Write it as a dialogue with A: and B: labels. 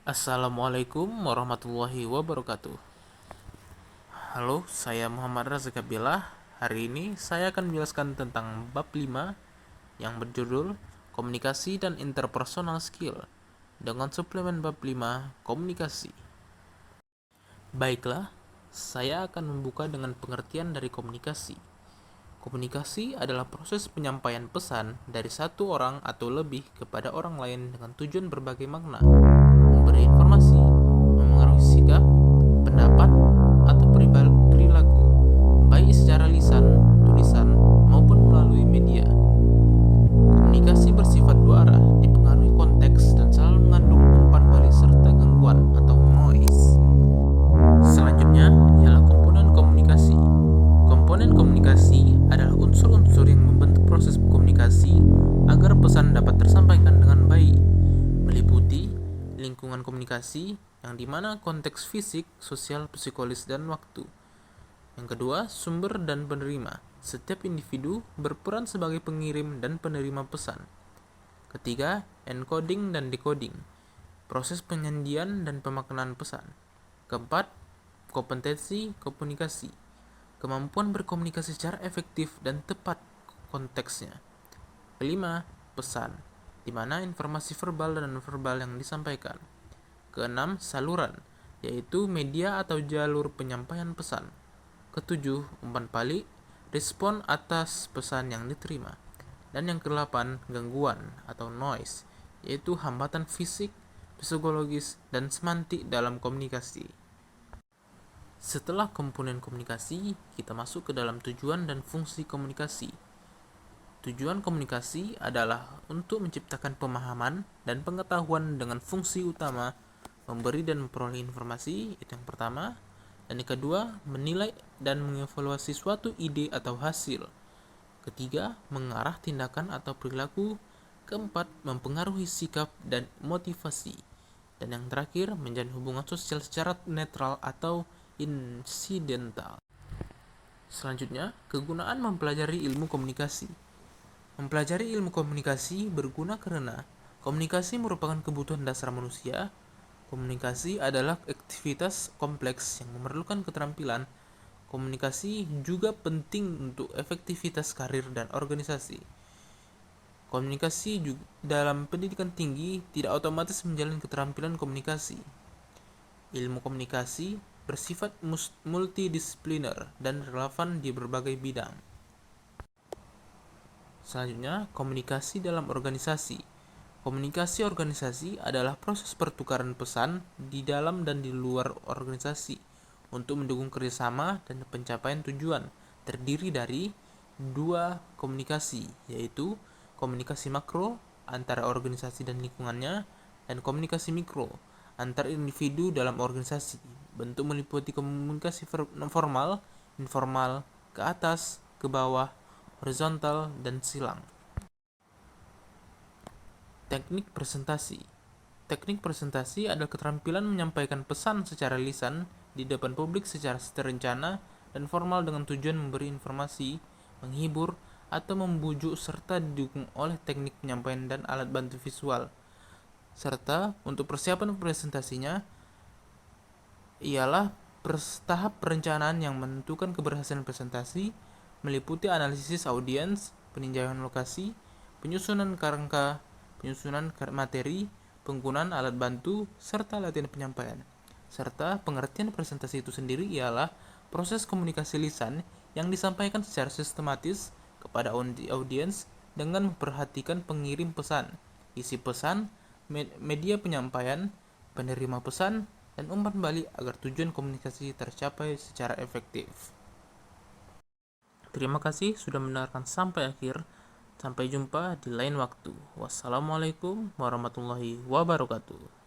A: Assalamualaikum warahmatullahi wabarakatuh. Halo, saya Muhammad Razak Abdillah. Hari ini saya akan menjelaskan tentang bab 5 yang berjudul Komunikasi dan Interpersonal Skill dengan suplemen bab 5 Komunikasi. Baiklah, saya akan membuka dengan pengertian dari komunikasi. Komunikasi adalah proses penyampaian pesan dari satu orang atau lebih kepada orang lain dengan tujuan berbagai makna, memberi informasi, memengaruhi sikap, pendapat, atau perilaku, baik secara lisan, tulisan, maupun melalui media. Komunikasi bersifat dua arah, dipengaruhi konteks, dan selalu mengandung umpan balik serta gangguan atau noise. Selanjutnya ialah komponen komunikasi. Komponen komunikasi adalah unsur-unsur yang membentuk proses komunikasi agar pesan dapat tersampaikan dengan baik, meliputi lingkungan komunikasi yang dimana konteks fisik, sosial, psikologis, dan waktu. Yang kedua, sumber dan penerima. Setiap individu berperan sebagai pengirim dan penerima pesan. Ketiga, encoding dan decoding. Proses penyandian dan pemaknaan pesan. Keempat, kompetensi komunikasi. Kemampuan berkomunikasi secara efektif dan tepat konteksnya. Kelima, pesan, di mana informasi verbal dan non-verbal yang disampaikan. Keenam, saluran, yaitu media atau jalur penyampaian pesan. Ketujuh, umpan balik, respon atas pesan yang diterima. Dan yang kedelapan, gangguan atau noise, yaitu hambatan fisik, psikologis, dan semantik dalam komunikasi. Setelah komponen komunikasi, kita masuk ke dalam tujuan dan fungsi komunikasi. Tujuan komunikasi adalah untuk menciptakan pemahaman dan pengetahuan dengan fungsi utama memberi dan memperoleh informasi, itu yang pertama. Dan yang kedua, menilai dan mengevaluasi suatu ide atau hasil. Ketiga, mengarah tindakan atau perilaku. Keempat, mempengaruhi sikap dan motivasi. Dan yang terakhir, menjalin hubungan sosial secara netral atau insidental. Selanjutnya, kegunaan mempelajari ilmu komunikasi. Mempelajari ilmu komunikasi berguna karena komunikasi merupakan kebutuhan dasar manusia. Komunikasi adalah aktivitas kompleks yang memerlukan keterampilan. Komunikasi juga penting untuk efektivitas karir dan organisasi. Komunikasi dalam pendidikan tinggi tidak otomatis menjalin keterampilan komunikasi. Ilmu komunikasi bersifat multidisipliner dan relevan di berbagai bidang. Selanjutnya, komunikasi dalam organisasi. Komunikasi organisasi adalah proses pertukaran pesan di dalam dan di luar organisasi untuk mendukung kerjasama dan pencapaian tujuan. Terdiri dari dua komunikasi, yaitu komunikasi makro antara organisasi dan lingkungannya, dan komunikasi mikro antar individu dalam organisasi. Bentuk meliputi komunikasi formal, informal, ke atas, ke bawah, horizontal, dan silang. Teknik presentasi. Teknik presentasi adalah keterampilan menyampaikan pesan secara lisan di depan publik secara terencana dan formal dengan tujuan memberi informasi, menghibur, atau membujuk serta didukung oleh teknik penyampaian dan alat bantu visual. Serta untuk persiapan presentasinya ialah tahap perencanaan yang menentukan keberhasilan presentasi, meliputi analisis audiens, peninjauan lokasi, penyusunan kerangka, penyusunan materi, penggunaan alat bantu, serta latihan penyampaian. Serta pengertian presentasi itu sendiri ialah proses komunikasi lisan yang disampaikan secara sistematis kepada audiens dengan memperhatikan pengirim pesan, isi pesan, media penyampaian, penerima pesan, dan umpan balik agar tujuan komunikasi tercapai secara efektif. Terima kasih sudah mendengarkan sampai akhir. Sampai jumpa di lain waktu. Wassalamualaikum warahmatullahi wabarakatuh.